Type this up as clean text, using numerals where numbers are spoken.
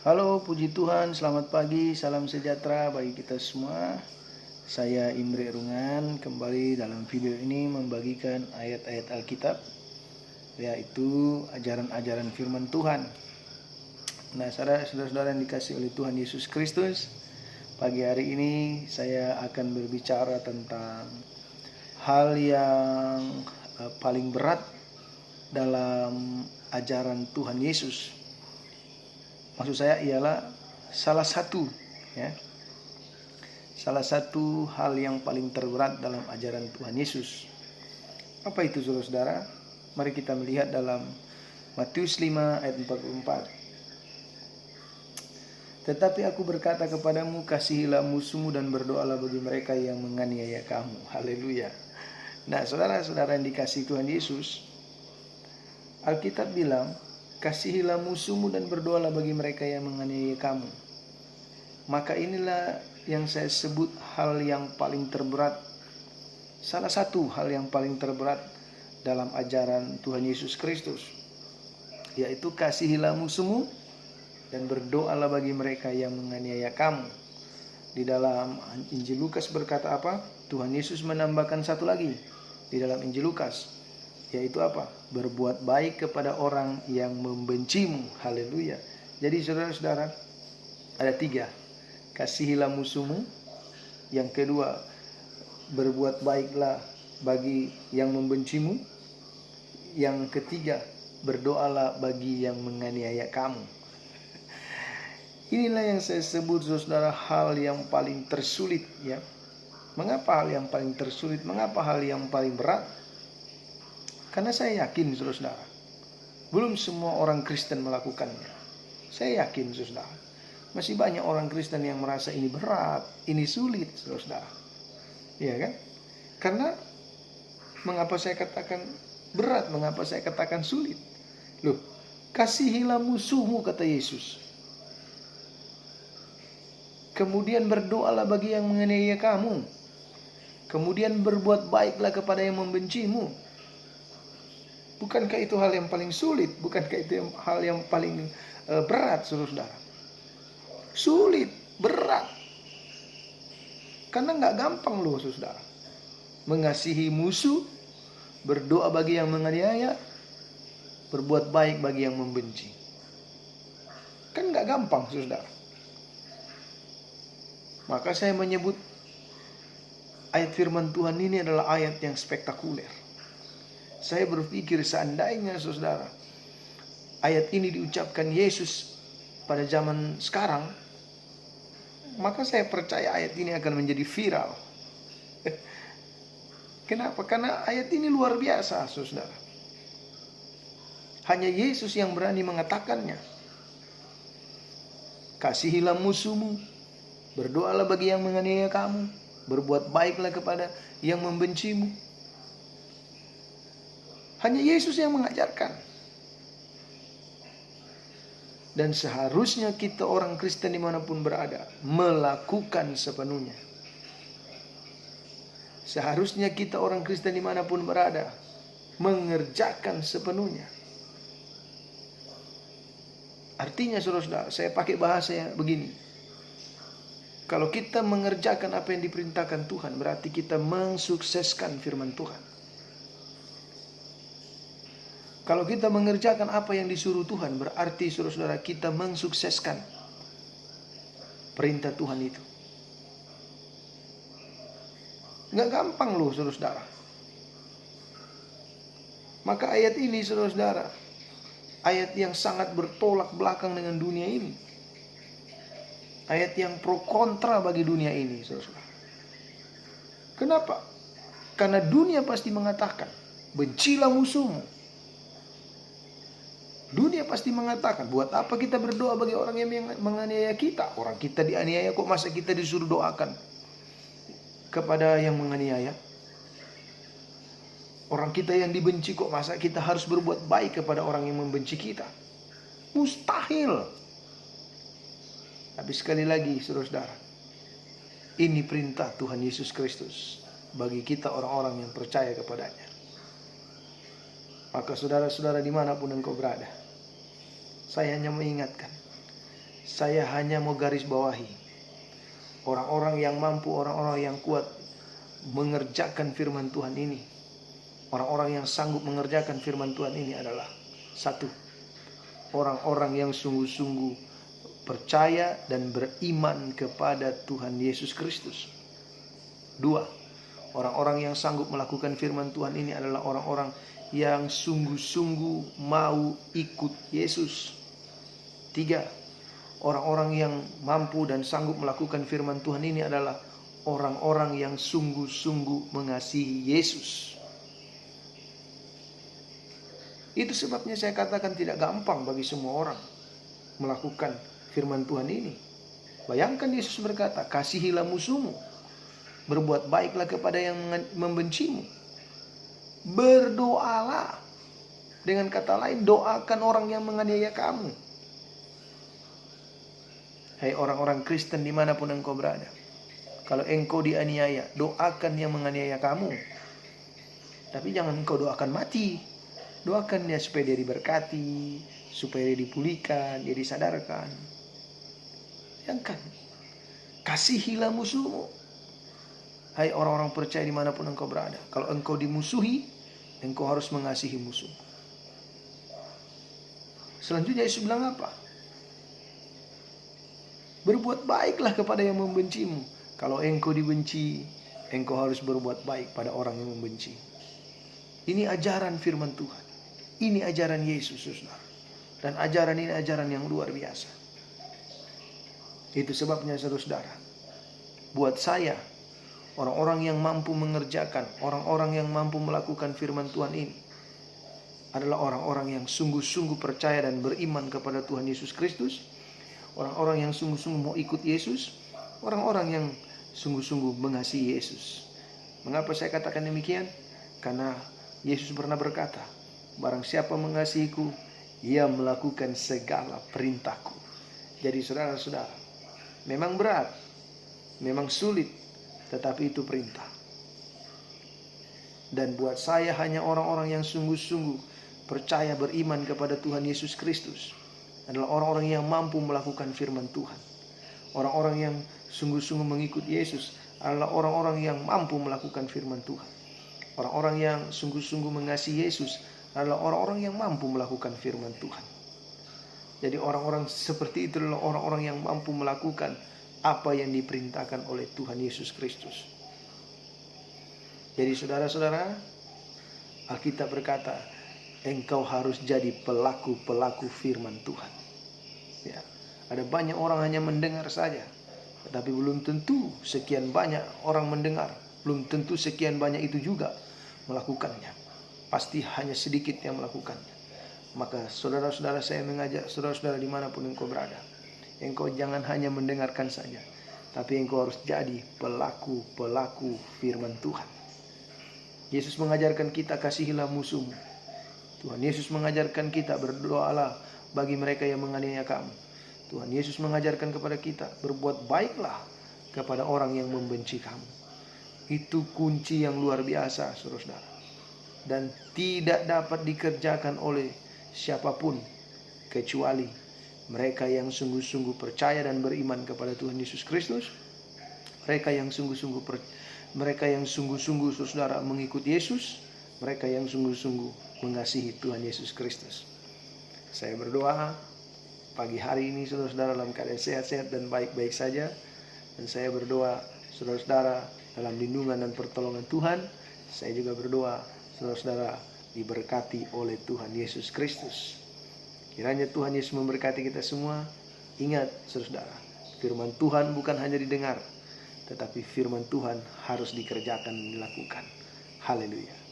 Halo, puji Tuhan, selamat pagi, salam sejahtera bagi kita semua. Saya Imre Rungan, kembali dalam video ini membagikan ayat-ayat Alkitab, yaitu ajaran-ajaran firman Tuhan. Nah, saudara-saudara yang dikasihi oleh Tuhan Yesus Kristus, pagi hari ini saya akan berbicara tentang hal yang paling berat dalam ajaran Tuhan Yesus. Maksud saya ialah salah satu hal yang paling terberat dalam ajaran Tuhan Yesus. Apa itu, saudara-saudara? Mari kita melihat dalam Matius 5 ayat 44. Tetapi aku berkata kepadamu, kasihilah musuhmu dan berdoalah bagi mereka yang menganiaya kamu. Haleluya. Nah, saudara-saudara yang dikasihi Tuhan Yesus, Alkitab bilang, kasihilah musuhmu dan berdoalah bagi mereka yang menganiaya kamu. Maka inilah yang saya sebut hal yang paling terberat. Salah satu hal yang paling terberat dalam ajaran Tuhan Yesus Kristus, yaitu kasihilah musuhmu dan berdoalah bagi mereka yang menganiaya kamu. Di dalam Injil Lukas berkata apa? Tuhan Yesus menambahkan satu lagi di dalam Injil Lukas, yaitu apa? Berbuat baik kepada orang yang membencimu. Haleluya. Jadi saudara-saudara, ada 3. Kasihilah musuhmu. Yang kedua, berbuat baiklah bagi yang membencimu. Yang ketiga, berdoalah bagi yang menganiaya kamu. Inilah yang saya sebut, saudara, hal yang paling tersulit, ya. Mengapa hal yang paling tersulit? Mengapa hal yang paling berat? Karena saya yakin, saudara, belum semua orang Kristen melakukannya. Saya yakin, saudara, masih banyak orang Kristen yang merasa ini berat, ini sulit, saudara. Iya kan? Karena mengapa saya katakan berat, mengapa saya katakan sulit? Loh, kasihilah musuhmu, kata Yesus. Kemudian berdoalah bagi yang menganiaya kamu. Kemudian berbuat baiklah kepada yang membencimu. Bukankah itu hal yang paling sulit? Bukankah itu hal yang paling berat, saudara? Sulit, berat. Karena gak gampang loh, saudara. Mengasihi musuh, berdoa bagi yang menganiaya, berbuat baik bagi yang membenci. Kan gak gampang, saudara. Maka saya menyebut ayat firman Tuhan ini adalah ayat yang spektakuler. Saya berpikir seandainya, saudara, ayat ini diucapkan Yesus pada zaman sekarang, maka saya percaya ayat ini akan menjadi viral. Kenapa? Karena ayat ini luar biasa, saudara. Hanya Yesus yang berani mengatakannya. Kasihilah musuhmu, berdoalah bagi yang menganiaya kamu, berbuat baiklah kepada yang membencimu. Hanya Yesus yang mengajarkan. Dan seharusnya kita orang Kristen dimanapun berada melakukan sepenuhnya. Seharusnya kita orang Kristen dimanapun berada mengerjakan sepenuhnya. Artinya, saudara, saya pakai bahasa begini. Kalau kita mengerjakan apa yang diperintahkan Tuhan, berarti kita mensukseskan firman Tuhan. Kalau kita mengerjakan apa yang disuruh Tuhan, berarti, saudara-saudara, kita mensukseskan perintah Tuhan itu. Nggak gampang loh, saudara-saudara. Maka ayat ini, saudara-saudara, ayat yang sangat bertolak belakang dengan dunia ini. Ayat yang pro kontra bagi dunia ini, saudara-saudara. Kenapa? Karena dunia pasti mengatakan, bencilah musuhmu. Dunia pasti mengatakan, buat apa kita berdoa bagi orang yang menganiaya kita? Orang kita dianiaya, kok masa kita disuruh doakan kepada yang menganiaya? Orang kita yang dibenci, kok masa kita harus berbuat baik kepada orang yang membenci kita? Mustahil. Tapi sekali lagi, saudara-saudara, ini perintah Tuhan Yesus Kristus bagi kita orang-orang yang percaya kepadanya. Maka saudara-saudara dimanapun engkau berada, saya hanya mengingatkan, saya hanya mau garis bawahi. Orang-orang yang mampu, orang-orang yang kuat mengerjakan firman Tuhan ini, orang-orang yang sanggup mengerjakan firman Tuhan ini adalah: satu, orang-orang yang sungguh-sungguh percaya dan beriman kepada Tuhan Yesus Kristus. Dua, orang-orang yang sanggup melakukan firman Tuhan ini adalah orang-orang yang sungguh-sungguh mau ikut Yesus. Tiga, orang-orang yang mampu dan sanggup melakukan firman Tuhan ini adalah orang-orang yang sungguh-sungguh mengasihi Yesus. Itu sebabnya saya katakan tidak gampang bagi semua orang melakukan firman Tuhan ini. Bayangkan Yesus berkata, kasihilah musuhmu, berbuat baiklah kepada yang membencimu, berdoalah. Dengan kata lain, doakan orang yang menganiaya kamu. Hai orang-orang Kristen dimanapun engkau berada, kalau engkau dianiaya, doakan yang menganiaya kamu. Tapi jangan engkau doakan mati. Doakan dia supaya dia diberkati, supaya dia dipulihkan, dia disadarkan. Bayangkan, kasihilah musuhmu. Hai orang-orang percaya dimanapun engkau berada, kalau engkau dimusuhi, engkau harus mengasihi musuh. Selanjutnya Yesus bilang apa? Berbuat baiklah kepada yang membencimu. Kalau engkau dibenci, engkau harus berbuat baik pada orang yang membenci. Ini ajaran firman Tuhan. Ini ajaran Yesus, saudara. Dan ajaran ini ajaran yang luar biasa. Itu sebabnya, saudara, buat saya, orang-orang yang mampu mengerjakan, orang-orang yang mampu melakukan firman Tuhan ini adalah orang-orang yang sungguh-sungguh percaya dan beriman kepada Tuhan Yesus Kristus. Orang-orang yang sungguh-sungguh mau ikut Yesus. Orang-orang yang sungguh-sungguh mengasihi Yesus. Mengapa saya katakan demikian? Karena Yesus pernah berkata, barang siapa mengasihiku, ia melakukan segala perintahku. Jadi saudara-saudara, memang berat, memang sulit, tetapi itu perintah. Dan buat saya hanya orang-orang yang sungguh-sungguh percaya beriman kepada Tuhan Yesus Kristus adalah orang-orang yang mampu melakukan firman Tuhan. Orang-orang yang sungguh-sungguh mengikut Yesus adalah orang-orang yang mampu melakukan firman Tuhan. Orang-orang yang sungguh-sungguh mengasihi Yesus adalah orang-orang yang mampu melakukan firman Tuhan. Jadi orang-orang seperti itu adalah orang-orang yang mampu melakukan apa yang diperintahkan oleh Tuhan Yesus Kristus. Jadi saudara-saudara, Alkitab berkata, engkau harus jadi pelaku-pelaku firman Tuhan. Ya, ada banyak orang hanya mendengar saja, tetapi belum tentu sekian banyak orang mendengar, belum tentu sekian banyak itu juga melakukannya. Pasti hanya sedikit yang melakukannya. Maka saudara-saudara, saya mengajak saudara-saudara dimanapun engkau berada, engkau jangan hanya mendengarkan saja, tapi engkau harus jadi pelaku-pelaku firman Tuhan. Yesus mengajarkan kita kasihilah musuhmu. Tuhan Yesus mengajarkan kita berdoalah bagi mereka yang menganiaya kamu. Tuhan Yesus mengajarkan kepada kita berbuat baiklah kepada orang yang membenci kamu. Itu kunci yang luar biasa, saudara-saudara. Dan tidak dapat dikerjakan oleh siapapun kecuali mereka yang sungguh-sungguh percaya dan beriman kepada Tuhan Yesus Kristus. Mereka yang sungguh-sungguh saudara mengikut Yesus. Mereka yang sungguh-sungguh mengasihi Tuhan Yesus Kristus. Saya berdoa pagi hari ini saudara-saudara dalam keadaan sehat-sehat dan baik-baik saja. Dan saya berdoa saudara-saudara dalam lindungan dan pertolongan Tuhan. Saya juga berdoa saudara-saudara diberkati oleh Tuhan Yesus Kristus. Kiranya Tuhan Yesus memberkati kita semua. Ingat saudara-saudara, firman Tuhan bukan hanya didengar, tetapi firman Tuhan harus dikerjakan dan dilakukan. Haleluya.